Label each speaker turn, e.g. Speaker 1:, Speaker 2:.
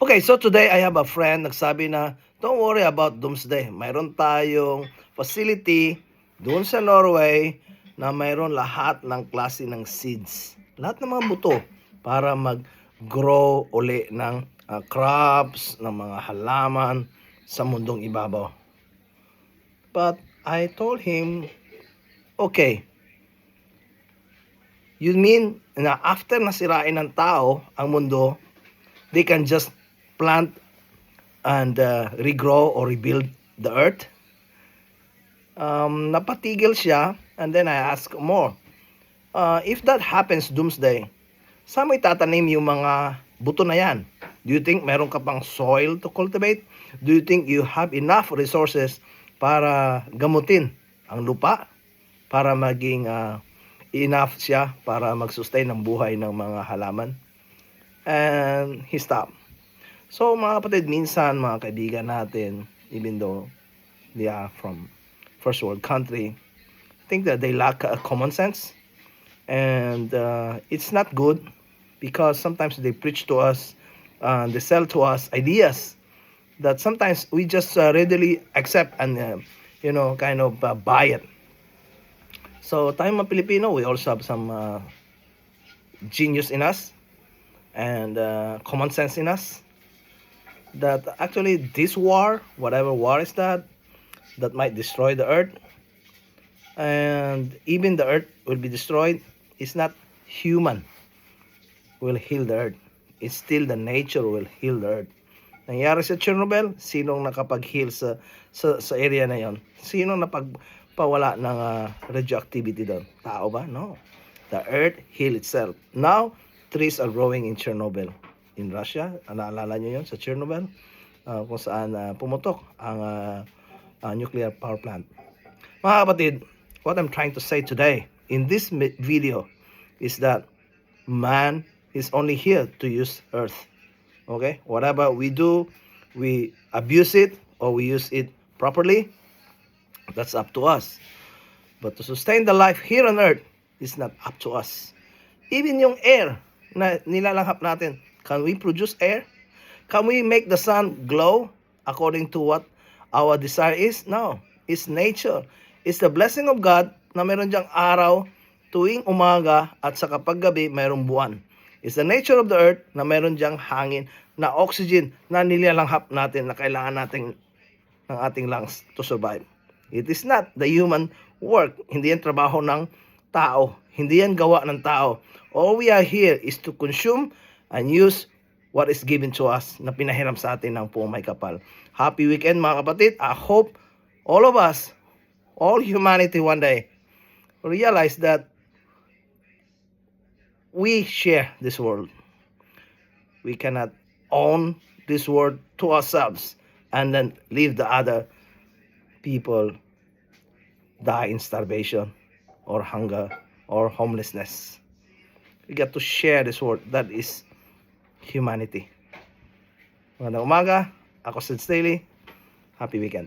Speaker 1: Okay, so today I have a friend nagsabi na, don't worry about doomsday. Mayroon tayong facility doon sa Norway na mayroon lahat ng klase ng seeds. Lahat ng mga buto para mag-grow uli ng crops, ng mga halaman sa mundong ibabaw. But I told him, okay, you mean na after nasirain ng tao ang mundo, they can just plant and regrow or rebuild the earth? Napatigil siya, and then I asked more. If that happens, doomsday, saan mo itatanim yung mga buto na yan? Do you think meron ka pang soil to cultivate? Do you think you have enough resources para gamutin ang lupa? Para maging enough siya para mag-sustain ng buhay ng mga halaman? And he stopped. So mga kapatid, minsan mga kaibigan natin, even though they are from first world country, I think that they lack common sense. And it's not good because sometimes they preach to us, they sell to us ideas that sometimes we just readily accept and kind of buy it. So tayo mga Pilipino, we also have some genius in us and common sense in us, that actually this war, whatever war is that might destroy the earth, and even the earth will be destroyed, it's not human will heal the earth. It's still the nature will heal the earth. Nangyari sa Chernobyl, sinong nakapag-heal sa area na yon? Sinong napagpawala ng radioactivity doon? Tao ba? No. The earth heal itself. Now, trees are growing in Chernobyl. In Russia, naalala nyo yun sa Chernobyl, kung saan pumutok ang nuclear power plant. Mga kapatid, what I'm trying to say today in this video is that man is only here to use earth. Okay? Whatever we do, we abuse it or we use it properly, that's up to us. But to sustain the life here on earth is not up to us. Even yung air na nilalanghap natin, can we produce air? Can we make the sun glow according to what our desire is? No. It's nature. It's the blessing of God na meron diyang araw tuwing umaga at sa kapag gabi mayroong buwan. It's the nature of the earth na meron diyang hangin na oxygen na nilalanghap natin na kailangan natin ng ating lungs to survive. It is not the human work. Hindi yan trabaho ng tao. Hindi yan gawa ng tao. All we are here is to consume and use what is given to us na pinahiram sa atin ng puong may kapal. Happy weekend mga kapatid. I hope all of us, all humanity one day, realize that we share this world. We cannot own this world to ourselves and then leave the other people die in starvation or hunger or homelessness. We got to share this world. That is humanity. Magandang umaga. Ako si Staley. Happy weekend.